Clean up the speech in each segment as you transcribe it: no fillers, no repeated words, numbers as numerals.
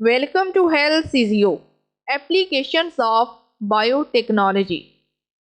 Welcome to Health CZO Applications of Biotechnology।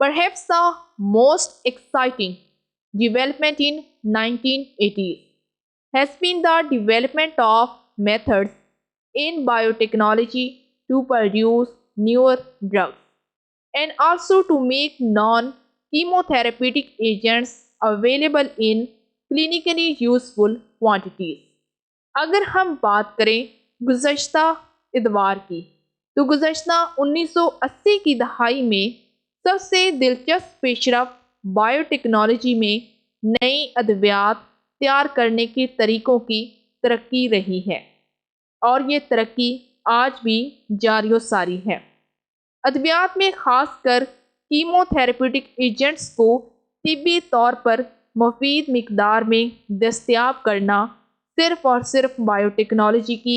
Perhaps the most exciting development in 1980s has been the development of methods in biotechnology to produce newer drugs and also to make non-chemotherapeutic agents available in clinically useful quantities۔ اگر ہم بات کریں گزشتہ ادوار کی تو گزشتہ 1980 کی دہائی میں سب سے دلچسپ پیش رفت بایوٹیکنالوجی میں نئی ادویات تیار کرنے کے طریقوں کی ترقی رہی ہے اور یہ ترقی آج بھی جاری و ساری ہے۔ ادویات میں خاص کر کیمو تھراپیوٹک ایجنٹس کو طبی طور پر مفید مقدار میں دستیاب کرنا صرف اور صرف بایوٹیکنالوجی کی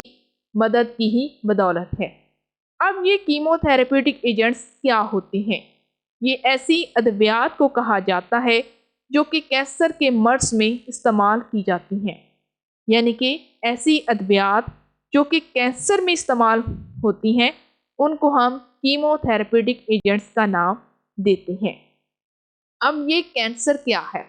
مدد کی ہی بدولت ہے۔ اب یہ کیمو تھراپیوٹک ایجنٹس کیا ہوتے ہیں؟ یہ ایسی ادویات کو کہا جاتا ہے جو کہ کینسر کے مرض میں استعمال کی جاتی ہیں، یعنی کہ ایسی ادویات جو کہ کینسر میں استعمال ہوتی ہیں ان کو ہم کیمو تھراپیوٹک ایجنٹس کا نام دیتے ہیں۔ اب یہ کینسر کیا ہے؟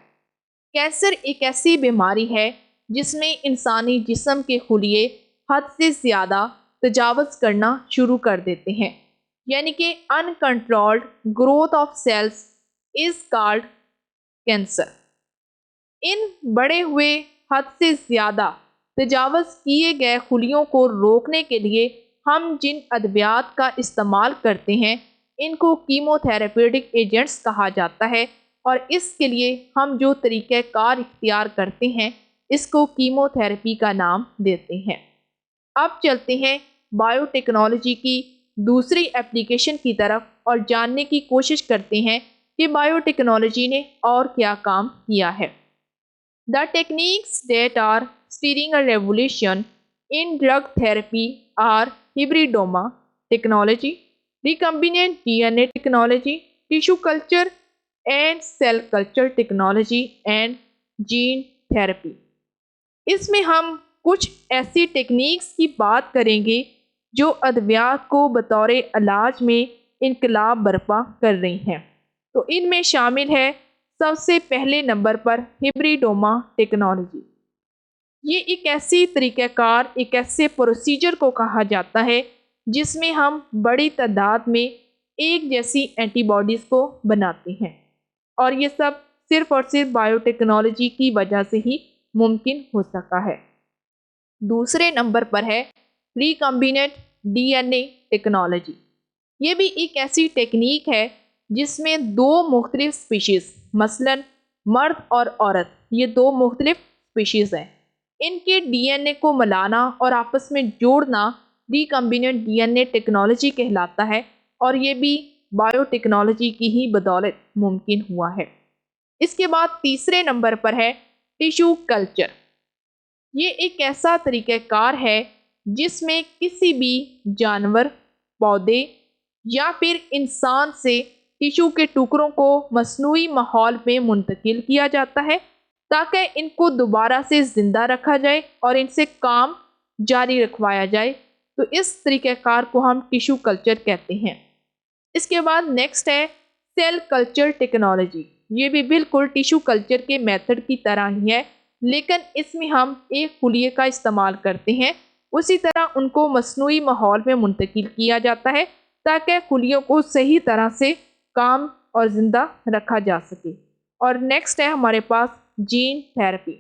کینسر ایک ایسی بیماری ہے جس میں انسانی جسم کے خلیے حد سے زیادہ تجاوز کرنا شروع کر دیتے ہیں، یعنی کہ uncontrolled growth of cells is called cancer۔ ان بڑے ہوئے حد سے زیادہ تجاوز کیے گئے خلیوں کو روکنے کے لیے ہم جن ادویات کا استعمال کرتے ہیں ان کو کیمو تھراپیوٹک ایجنٹس کہا جاتا ہے، اور اس کے لیے ہم جو طریقہ کار اختیار کرتے ہیں اس کو کیمو تھراپی کا نام دیتے ہیں۔ اب چلتے ہیں بایوٹیکنالوجی کی دوسری ایپلیکیشن کی طرف اور جاننے کی کوشش کرتے ہیں کہ بایوٹیکنالوجی نے اور کیا کام کیا ہے۔ The techniques that are steering a revolution in drug therapy are hybridoma technology, recombinant DNA technology, tissue culture and cell culture technology and gene therapy۔ اس میں ہم کچھ ایسی ٹیکنیکس کی بات کریں گے جو ادویات کو بطور علاج میں انقلاب برپا کر رہی ہیں۔ تو ان میں شامل ہے سب سے پہلے نمبر پر ہیبریڈوما ٹیکنالوجی۔ یہ ایک ایسی طریقہ کار، ایک ایسے پروسیجر کو کہا جاتا ہے جس میں ہم بڑی تعداد میں ایک جیسی اینٹی باڈیز کو بناتے ہیں، اور یہ سب صرف اور صرف بایوٹیکنالوجی کی وجہ سے ہی ممکن ہو سکا ہے۔ دوسرے نمبر پر ہے ریکمبیننٹ ڈی این اے ٹیکنالوجی۔ یہ بھی ایک ایسی ٹیکنیک ہے جس میں دو مختلف سپیشیز، مثلاً مرد اور عورت، یہ دو مختلف سپیشیز ہیں، ان کے ڈی این اے کو ملانا اور آپس میں جوڑنا ریکمبیننٹ ڈی این اے ٹیکنالوجی کہلاتا ہے، اور یہ بھی بایوٹیکنالوجی کی ہی بدولت ممکن ہوا ہے۔ اس کے بعد تیسرے نمبر پر ہے ٹیشو کلچر۔ یہ ایک ایسا طریقہ کار ہے جس میں کسی بھی جانور، پودے یا پھر انسان سے ٹیشو کے ٹکڑوں کو مصنوعی ماحول میں منتقل کیا جاتا ہے تاکہ ان کو دوبارہ سے زندہ رکھا جائے اور ان سے کام جاری رکھوایا جائے۔ تو اس طریقہ کار کو ہم ٹیشو کلچر کہتے ہیں۔ اس کے بعد نیکسٹ ہے سیل کلچر ٹیکنالوجی۔ یہ بھی بالکل ٹیشو کلچر کے میتھڈ کی طرح ہی ہے، لیکن اس میں ہم ایک خلیے کا استعمال کرتے ہیں، اسی طرح ان کو مصنوعی ماحول میں منتقل کیا جاتا ہے تاکہ خلیوں کو صحیح طرح سے کام اور زندہ رکھا جا سکے۔ اور نیکسٹ ہے ہمارے پاس جین تھراپی۔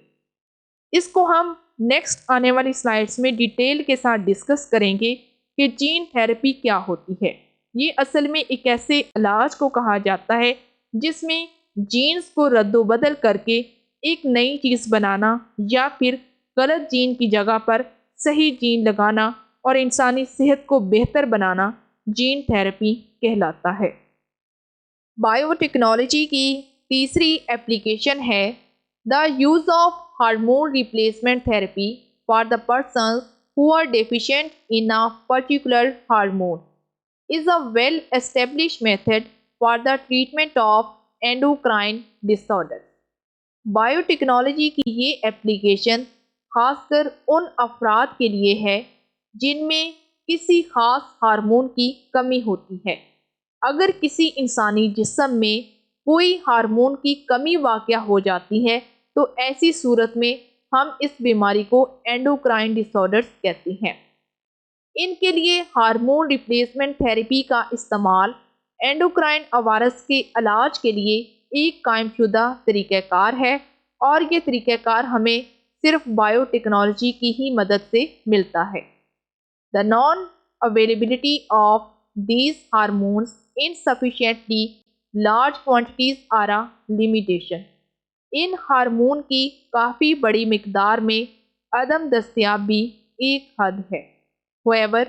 اس کو ہم نیکسٹ آنے والی سلائیڈز میں ڈیٹیل کے ساتھ ڈسکس کریں گے کہ جین تھراپی کیا ہوتی ہے۔ یہ اصل میں ایک ایسے علاج کو کہا جاتا ہے جس میں جینز کو رد و بدل کر کے ایک نئی چیز بنانا یا پھر غلط جین کی جگہ پر صحیح جین لگانا اور انسانی صحت کو بہتر بنانا جین تھراپی کہلاتا ہے۔ بائیو ٹیکنالوجی کی تیسری ایپلیکیشن ہے the use of hormone replacement therapy for the persons who are deficient in a particular hormone is a well-established method for the treatment of endocrine disorders۔ Bio technology کی یہ application خاص کر ان افراد کے لیے ہے جن میں کسی خاص ہارمون کی کمی ہوتی ہے۔ اگر کسی انسانی جسم میں کوئی ہارمون کی کمی واقع ہو جاتی ہے تو ایسی صورت میں ہم اس بیماری کو اینڈوکرائن ڈس آرڈرز کہتے ہیں۔ ان کے لیے ہارمون ریپلیسمنٹ تھراپی کا استعمال اینڈوکرائن عوارض کے علاج کے لیے ایک قائم شدہ طریقہ کار ہے، اور یہ طریقہ کار ہمیں صرف بائیو ٹیکنالوجی کی ہی مدد سے ملتا ہے۔ The non-availability of these hormones in sufficiently large quantities are a limitation۔ In hormone کی کافی بڑی مقدار میں عدم دستیاب بھی ایک حد ہے۔ However,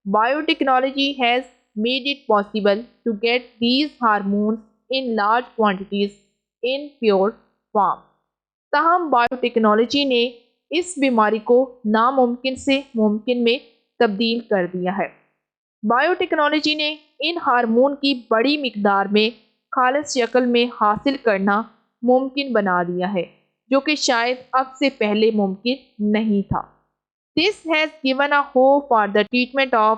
biotechnology has made it possible to get these hormones in large quantities in pure form۔ تاہم بائیو ٹیکنالوجی نے اس بیماری کو ناممکن سے ممکن میں تبدیل کر دیا ہے۔ بائیو ٹیکنالوجی نے ان ہارمون کی بڑی مقدار میں خالص شکل میں حاصل کرنا ممکن بنا دیا ہے، جو کہ شاید اب سے پہلے ممکن نہیں تھا۔ This has given a hope for the treatment of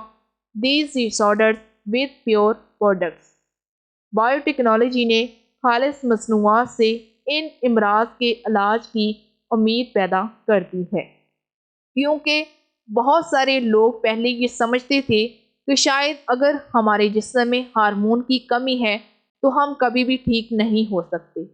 these disorders with pure products۔ Bio technology نے خالص مصنوعات سے ان امراض کے علاج کی امید پیدا کر دی ہے، کیونکہ بہت سارے لوگ پہلے یہ سمجھتے تھے کہ شاید اگر ہمارے جسم میں ہارمون کی کمی ہے تو ہم کبھی بھی ٹھیک نہیں ہو سکتے،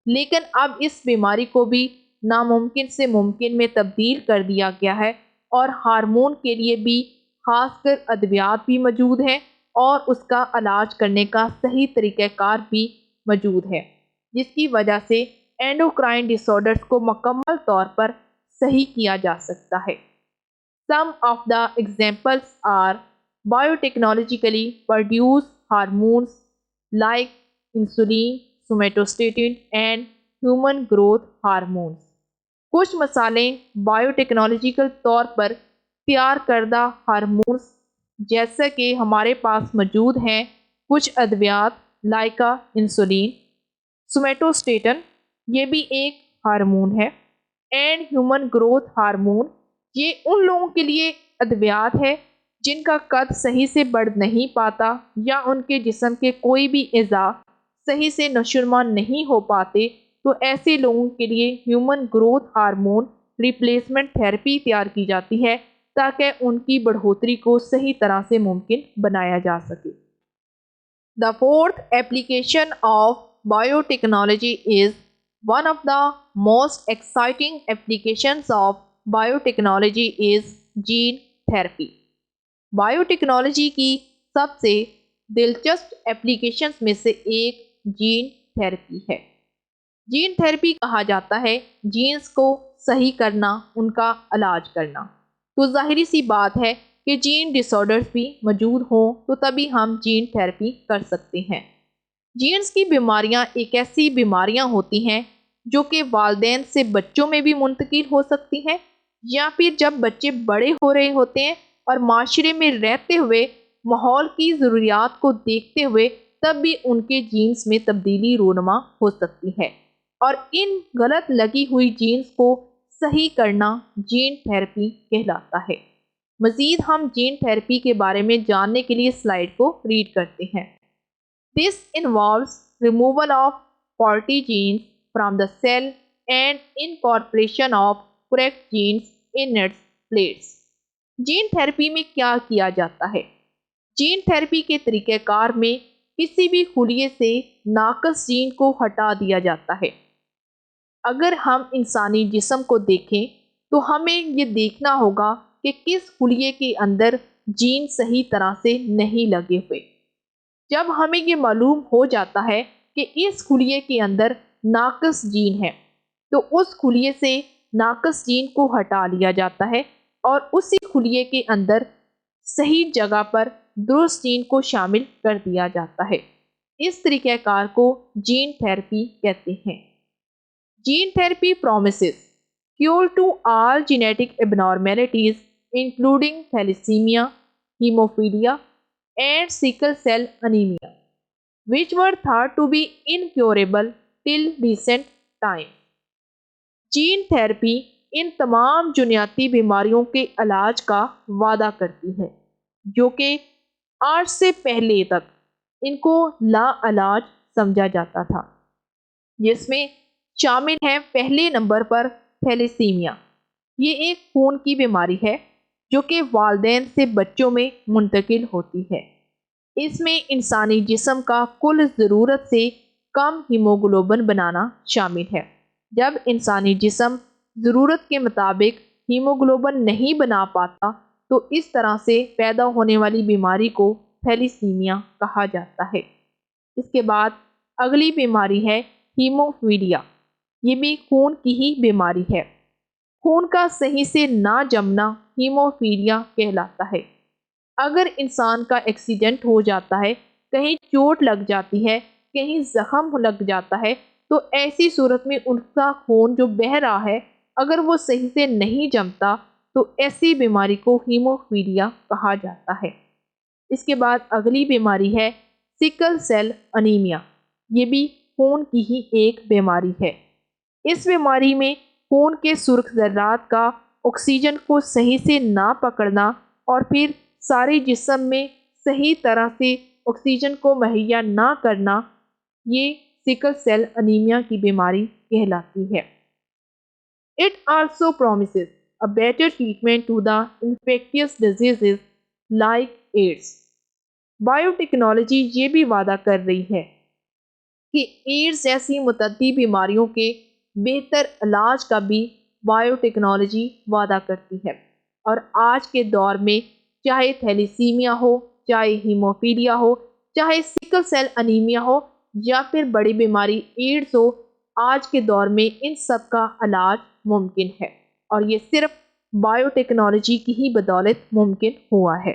لیکن اب اس بیماری کو بھی ناممکن سے ممکن میں تبدیل کر دیا گیا ہے، اور ہارمون کے لیے بھی خاص کر ادویات بھی موجود ہیں اور اس کا علاج کرنے کا صحیح طریقہ کار بھی موجود ہے، جس کی وجہ سے اینڈوکرائن ڈس آرڈرز کو مکمل طور پر صحیح کیا جا سکتا ہے۔ Some of the examples are biotechnologically produced hormones like insulin, somatostatin and human growth hormones۔ کچھ مثالیں بائیو ٹیکنالوجیکل طور پر تیار کردہ ہارمونز جیسا کہ ہمارے پاس موجود ہیں کچھ ادویات لائکا انسولین، سومیٹوسٹیٹن یہ بھی ایک ہارمون ہے، اینڈ ہیومن گروتھ ہارمون یہ ان لوگوں کے لیے ادویات ہے جن کا قد صحیح سے بڑھ نہیں پاتا یا ان کے جسم کے کوئی بھی اعضاء صحیح سے نشوونما نہیں ہو پاتے، تو ایسے لوگوں کے لیے human growth hormone replacement therapy تیار کی جاتی ہے تاکہ ان کی بڑھوتری کو صحیح طرح سے ممکن بنایا جا سکے۔ The fourth application of biotechnology is one of the most exciting applications of biotechnology is gene therapy۔ Biotechnology کی سب سے دلچسپ ایپلیکیشنز میں سے ایک جین تھراپی ہے۔ جین تھراپی کہا جاتا ہے جینز کو صحیح کرنا، ان کا علاج کرنا۔ تو ظاہری سی بات ہے کہ جین ڈس آرڈرز بھی موجود ہوں تو تبھی ہم جین تھراپی کر سکتے ہیں۔ جینز کی بیماریاں ایک ایسی بیماریاں ہوتی ہیں جو کہ والدین سے بچوں میں بھی منتقل ہو سکتی ہیں، یا پھر جب بچے بڑے ہو رہے ہوتے ہیں اور معاشرے میں رہتے ہوئے ماحول کی ضروریات کو دیکھتے ہوئے تب بھی ان کے جینز میں تبدیلی رونما ہو سکتی ہے، اور ان غلط لگی ہوئی جینز کو صحیح کرنا جین تھراپی کہلاتا ہے۔ مزید ہم جین تھراپی کے بارے میں جاننے کے لیے سلائیڈ کو ریڈ کرتے ہیں۔ This involves removal of faulty genes from the cell and incorporation of correct genes in its place۔ Gene therapy میں کیا کیا جاتا ہے؟ جین تھراپی کے طریقہ کار میں کسی بھی خلیے سے ناقص جین کو ہٹا دیا جاتا ہے۔ اگر ہم انسانی جسم کو دیکھیں تو ہمیں یہ دیکھنا ہوگا کہ کس خلیے کے اندر جین صحیح طرح سے نہیں لگے ہوئے۔ جب ہمیں یہ معلوم ہو جاتا ہے کہ اس خلیے کے اندر ناقص جین ہے تو اس خلیے سے ناقص جین کو ہٹا لیا جاتا ہے اور اسی خلیے کے اندر صحیح جگہ پر درست جین کو شامل کر دیا جاتا ہے۔ اس طریقہ کار کو جین تھراپی کہتے ہیں۔ Gene therapy promises cure to all genetic abnormalities including thalassemia, hemophilia, and sickle cell anemia, which were thought to be incurable till recent times۔ Gene therapy ان تمام جنیاتی بیماریوں کے علاج کا وعدہ کرتی ہے جو کہ آج سے پہلے تک ان کو لا علاج سمجھا جاتا تھا، جس میں شامل ہیں پہلے نمبر پر تھیلیسیمیا۔ یہ ایک خون کی بیماری ہے جو کہ والدین سے بچوں میں منتقل ہوتی ہے۔ اس میں انسانی جسم کا کل ضرورت سے کم ہیموگلوبن بنانا شامل ہے۔ جب انسانی جسم ضرورت کے مطابق ہیموگلوبن نہیں بنا پاتا تو اس طرح سے پیدا ہونے والی بیماری کو تھیلیسیمیا کہا جاتا ہے۔ اس کے بعد اگلی بیماری ہے ہیموفیلیا۔ یہ بھی خون کی ہی بیماری ہے۔ خون کا صحیح سے نہ جمنا ہیموفیلیا کہلاتا ہے۔ اگر انسان کا ایکسیڈنٹ ہو جاتا ہے، کہیں چوٹ لگ جاتی ہے، کہیں زخم لگ جاتا ہے تو ایسی صورت میں ان کا خون جو بہہ رہا ہے اگر وہ صحیح سے نہیں جمتا تو ایسی بیماری کو ہیموفیلیا کہا جاتا ہے۔ اس کے بعد اگلی بیماری ہے سکل سیل انیمیا۔ یہ بھی خون کی ہی ایک بیماری ہے۔ اس بیماری میں خون کے سرخ ذرات کا آکسیجن کو صحیح سے نہ پکڑنا اور پھر سارے جسم میں صحیح طرح سے آکسیجن کو مہیا نہ کرنا، یہ سکل سیل انیمیا کی بیماری کہلاتی ہے۔ It also promises a better treatment to the infectious diseases like AIDS۔ Biotechnology یہ بھی وعدہ کر رہی ہے کہ ایڈز جیسی متعدی بیماریوں کے بہتر علاج کا بھی بائیوٹیکنالوجی وعدہ کرتی ہے، اور آج کے دور میں چاہے تھیلیسیمیا ہو، چاہے ہیموفیلیا ہو، چاہے سکل سیل انیمیا ہو یا پھر بڑی بیماری ایڈز ہو، آج کے دور میں ان سب کا علاج ممکن ہے، اور یہ صرف بائیوٹیکنالوجی کی ہی بدولت ممکن ہوا ہے۔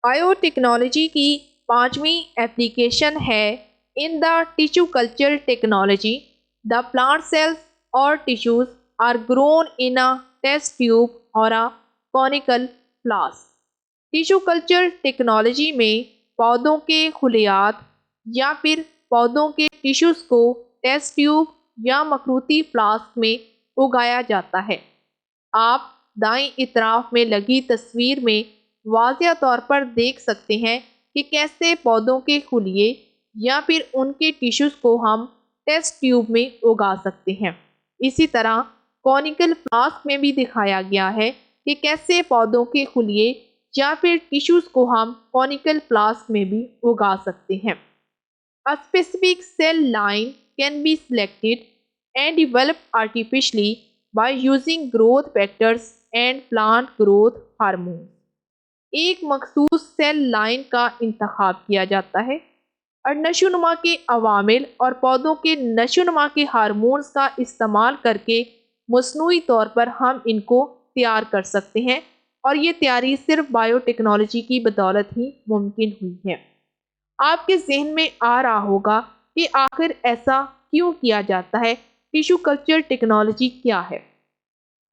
بائیوٹیکنالوجی کی پانچویں ایپلیکیشن ہے in the tissue culture technology. The plant cells اور tissues are grown in a test tube or a conical flask. Tissue culture technology میں پودوں کے خلیات یا پھر پودوں کے ٹیشوز کو ٹیسٹ ٹیوب یا مخروطی فلاسک میں اگایا جاتا ہے۔ آپ دائیں اطراف میں لگی تصویر میں واضح طور پر دیکھ سکتے ہیں کہ کیسے پودوں کے خلیے یا پھر ان کے ٹیشوز کو ہم ٹیسٹ ٹیوب میں اگا سکتے ہیں۔ اسی طرح کونیکل فلاسک میں بھی دکھایا گیا ہے کہ کیسے پودوں کے خلیے یا پھر ٹیشوز کو ہم کونیکل فلاسک میں بھی اگا سکتے ہیں۔ A specific cell line can be selected and developed artificially by using growth factors and plant growth hormones۔ ایک مخصوص سیل لائن کا انتخاب کیا جاتا ہے اور نشوونما کے عوامل اور پودوں کے نشوونما کے ہارمونز کا استعمال کر کے مصنوعی طور پر ہم ان کو تیار کر سکتے ہیں، اور یہ تیاری صرف بائیوٹیکنالوجی کی بدولت ہی ممکن ہوئی ہے۔ آپ کے ذہن میں آ رہا ہوگا کہ آخر ایسا کیوں کیا جاتا ہے، ٹیشو کلچر ٹیکنالوجی کیا ہے؟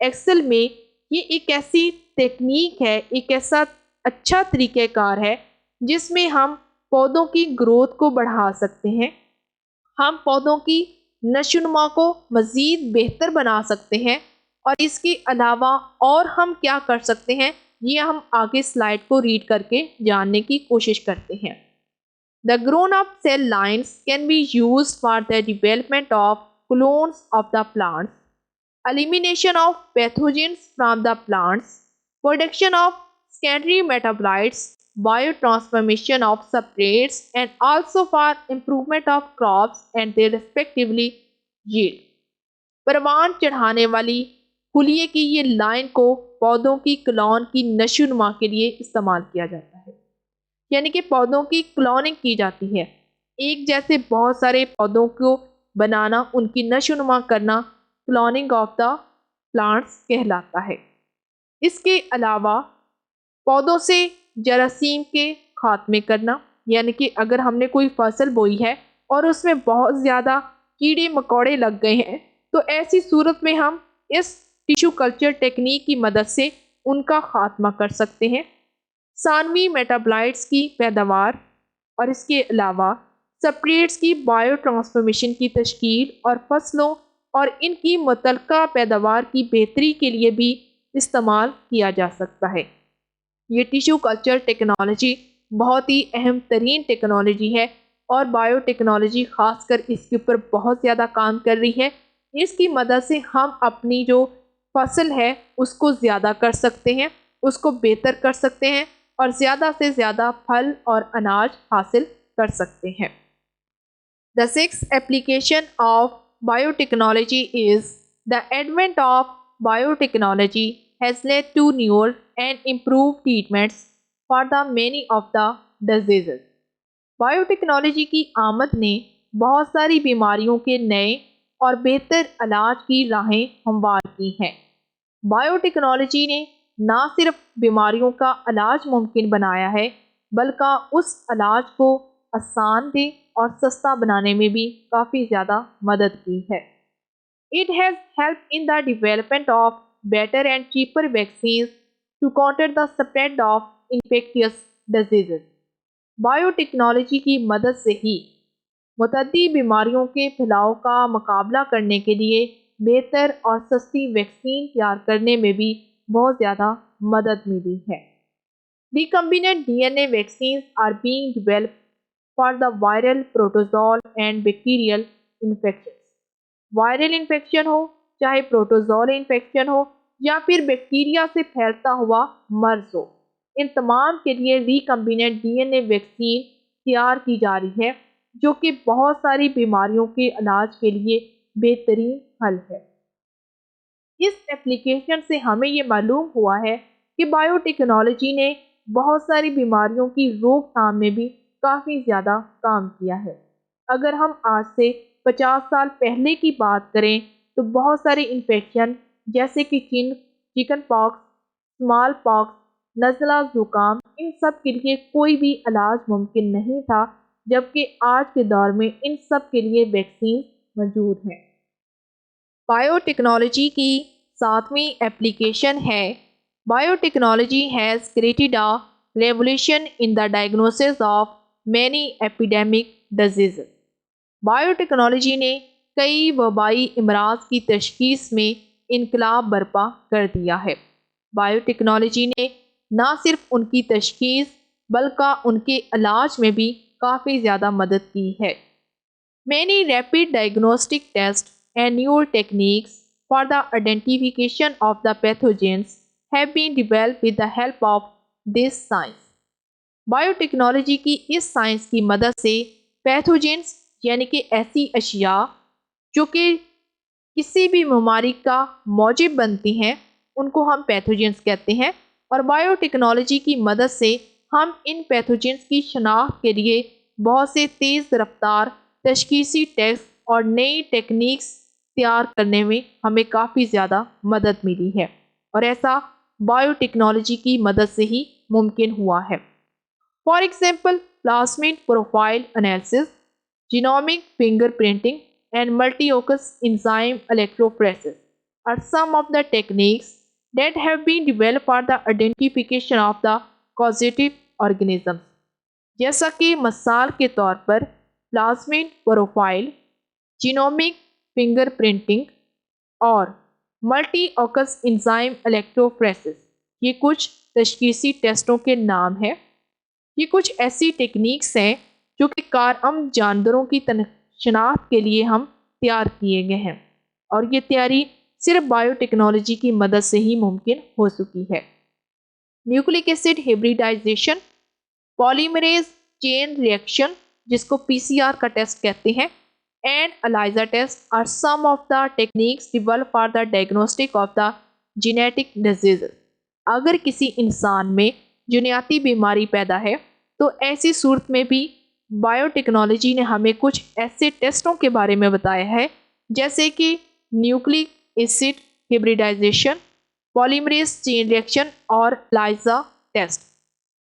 ایکسل میں یہ ایک ایسی تکنیک ہے، ایک ایسا اچھا طریقہ کار ہے جس میں ہم پودوں کی گروتھ کو بڑھا سکتے ہیں، ہم پودوں کی نشوونما کو مزید بہتر بنا سکتے ہیں، اور اس کے علاوہ اور ہم کیا کر سکتے ہیں یہ ہم آگے سلائیڈ کو ریڈ کر کے جاننے کی کوشش کرتے ہیں۔ The grown-up cell lines can be used for the development of clones of the plants, elimination of pathogens from the plants, production of secondary metabolites, biotransformation of substrates, and also for improvement of crops and their respectively yield۔ پروان چڑھانے والی خلیے کی یہ line کو پودوں کی کلون کی نشوونما کے لیے استعمال کیا جاتا ہے۔ یعنی کہ پودوں کی کلوننگ کی جاتی ہے۔ ایک جیسے بہت سارے پودوں کو بنانا، ان کی نشو و نما کرنا کلوننگ آف دا پلانٹس کہلاتا ہے۔ اس کے علاوہ پودوں سے جراثیم کے خاتمے کرنا، یعنی کہ اگر ہم نے کوئی فصل بوئی ہے اور اس میں بہت زیادہ کیڑے مکوڑے لگ گئے ہیں تو ایسی صورت میں ہم اس ٹیشو کلچر ٹیکنیک کی مدد سے ان کا خاتمہ کر سکتے ہیں۔ ثانوی میٹابلائٹس کی پیداوار اور اس کے علاوہ سپریٹس کی بائیو ٹرانسفارمیشن کی تشکیل اور فصلوں اور ان کی متعلقہ پیداوار کی بہتری کے لیے بھی استعمال کیا جا سکتا ہے۔ یہ ٹیشو کلچر ٹیکنالوجی بہت ہی اہم ترین ٹیکنالوجی ہے اور بائیو ٹیکنالوجی خاص کر اس کے اوپر بہت زیادہ کام کر رہی ہے۔ اس کی مدد سے ہم اپنی جو فصل ہے اس کو زیادہ کر سکتے ہیں، اس کو بہتر کر سکتے ہیں اور زیادہ سے زیادہ پھل اور اناج حاصل کر سکتے ہیں۔ The sixth application of biotechnology is the advent of biotechnology has led to newer and improved treatments for the many of the diseases. Biotechnology کی آمد نے بہت ساری بیماریوں کے نئے اور بہتر علاج کی راہیں ہموار کی ہیں۔ بایوٹیکنالوجی نے نہ صرف بیماریوں کا علاج ممکن بنایا ہے بلکہ اس علاج کو آسان دہ اور سستا بنانے میں بھی کافی زیادہ مدد کی ہے۔ It has helped in the development of better and cheaper vaccines to counter the spread of infectious diseases. Biotechnology کی مدد سے ہی متعدی بیماریوں کے پھیلاؤ کا مقابلہ کرنے کے لیے بہتر اور سستی ویکسین تیار کرنے میں بھی بہت زیادہ مدد ملی ہے۔ Recombinant DNA vaccines are being developed for the viral, protozoal and bacterial infections. Viral infection ہو، چاہے پروٹوزول انفیکشن ہو یا پھر بیکٹیریا سے پھیلتا ہوا مرض ہو، ان تمام کے لیے ریکمبیننٹ ڈی این اے ویکسین تیار کی جا رہی ہے جو کہ بہت ساری بیماریوں کے علاج کے لیے بہترین حل ہے۔ اس ایپلیکیشن سے ہمیں یہ معلوم ہوا ہے کہ بایوٹیکنالوجی نے بہت ساری بیماریوں کی روک تھام میں بھی کافی زیادہ کام کیا ہے۔ اگر ہم آج سے 50 سال پہلے کی بات کریں تو بہت سارے انفیکشن جیسے کہ چکن پاکس، اسمال پاکس، نزلہ زکام، ان سب کے لیے کوئی بھی علاج ممکن نہیں تھا، جبکہ آج کے دور میں ان سب کے لیے ویکسین موجود ہیں۔ بایوٹیکنالوجی کی ساتویں ایپلیکیشن ہے biotechnology has created a revolution in the diagnosis of many epidemic diseases. Biotechnology نے کئی وبائی امراض کی تشخیص میں انقلاب برپا کر دیا ہے۔ بایوٹیکنالوجی نے نہ صرف ان کی تشخیص بلکہ ان کے علاج میں بھی کافی زیادہ مدد کی ہے۔ Many rapid diagnostic tests and newer techniques for the identification of the pathogens have been developed with the help of this science. Biotechnology کی اس سائنس کی مدد سے پیتھوجنس یعنی کہ ایسی اشیاء جو کہ کسی بھی بیماری کا موجب بنتی ہیں ان کو ہم پیتھوجنس کہتے ہیں، اور بایوٹیکنالوجی کی مدد سے ہم ان پیتھوجنس کی شناخت کے لیے بہت سے تیز رفتار تشخیصی ٹیسٹ اور نئی ٹیکنیکس تیار کرنے میں ہمیں کافی زیادہ مدد ملی ہے، اور ایسا بایوٹیکنالوجی کی مدد سے ہی ممکن ہوا ہے۔ For example plasmid profile analysis, genomic fingerprinting and multi-occus enzyme electrophoresis are some of the techniques that have been developed for the identification of the causative organisms. جیسا کہ مثال کے طور پر پلازمid پروفائل، جینومک فنگر پرنٹنگ اور multi اوکس enzyme الیکٹروفوریسس یہ کچھ تشخیصی ٹیسٹوں کے نام ہیں۔ یہ کچھ ایسی ٹیکنیکس ہیں جو کہ کارآمد جانوروں کی شناخت کے لیے ہم تیار کیے گئے ہیں، اور یہ تیاری صرف بایوٹیکنالوجی کی مدد سے ہی ممکن ہو سکی ہے۔ Nucleic acid ہیبریڈائزیشن، polymerase chain reaction جس کو PCR کا ٹیسٹ کہتے ہیں، and ELISA test are some of the techniques developed for the diagnostic of the genetic diseases. اگر کسی انسان میں جنیاتی بیماری پیدا ہے تو ایسی صورت میں بھی بایو ٹیکنالوجی نے ہمیں کچھ ایسے ٹیسٹوں کے بارے میں بتایا ہے جیسے کہ nucleic acid hybridisation, polymerase chain reaction اور لائزا ٹیسٹ۔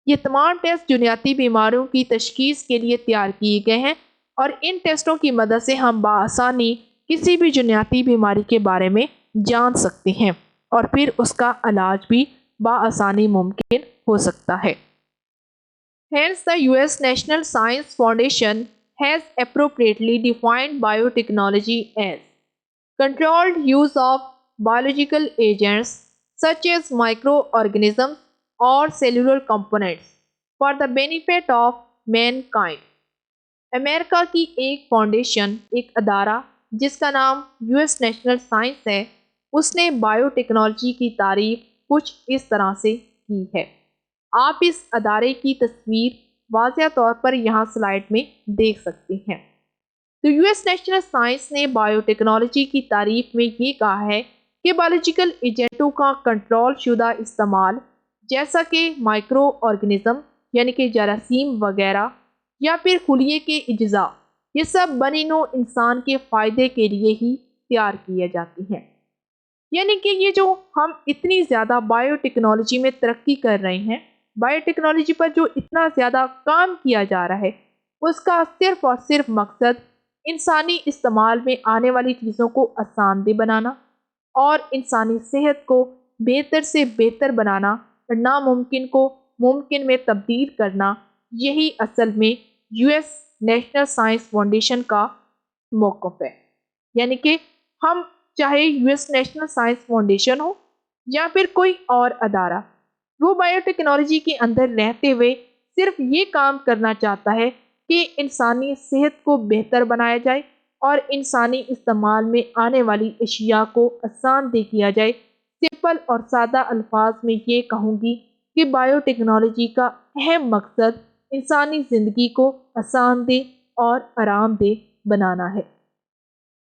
یہ تمام ٹیسٹ جنیاتی بیماریوں کی تشخیص کے لیے تیار کیے گئے ہیں، اور ان ٹیسٹوں کی مدد سے ہم بآسانی کسی بھی جنیاتی بیماری کے بارے میں جان سکتے ہیں اور پھر اس کا علاج بھی بآسانی ممکن ہو سکتا ہے۔ Hence, the US National Science Foundation has appropriately defined biotechnology as controlled use of biological agents such as microorganisms or cellular components for the benefit of mankind۔ امریکہ کی ایک فاؤنڈیشن، ایک ادارہ جس کا نام US نیشنل سائنس ہے، اس نے bio technology کی تعریف کچھ اس طرح سے کی ہے۔ آپ اس ادارے کی تصویر واضح طور پر یہاں سلائیڈ میں دیکھ سکتے ہیں۔ تو US نیشنل سائنس نے بایو ٹیکنالوجی کی تعریف میں یہ کہا ہے کہ بایولوجیکل ایجنٹوں کا کنٹرول شدہ استعمال، جیسا کہ مائکرو آرگنزم یعنی کہ جراثیم وغیرہ یا پھر خلیے کے اجزاء، یہ سب بنی نوع انسان کے فائدے کے لیے ہی تیار کیے جاتی ہیں۔ یعنی کہ یہ جو ہم اتنی زیادہ بایو ٹیکنالوجی میں ترقی کر رہے ہیں، بایو ٹیکنالوجی پر جو اتنا زیادہ کام کیا جا رہا ہے، اس کا صرف اور صرف مقصد انسانی استعمال میں آنے والی چیزوں کو آسان دہ بنانا اور انسانی صحت کو بہتر سے بہتر بنانا اور ناممکن کو ممکن میں تبدیل کرنا، یہی اصل میں US نیشنل سائنس فاؤنڈیشن کا موقف ہے۔ یعنی کہ ہم چاہے US نیشنل سائنس فاؤنڈیشن ہو یا پھر کوئی اور ادارہ، وہ بایو ٹیکنالوجی کے اندر رہتے ہوئے صرف یہ کام کرنا چاہتا ہے کہ انسانی صحت کو بہتر بنایا جائے اور انسانی استعمال میں آنے والی اشیاء کو آسان دہ کیا جائے۔ سمپل اور سادہ الفاظ میں یہ کہوں گی کہ بایو ٹیکنالوجی کا اہم مقصد انسانی زندگی کو آسان دہ اور آرام دہ بنانا ہے۔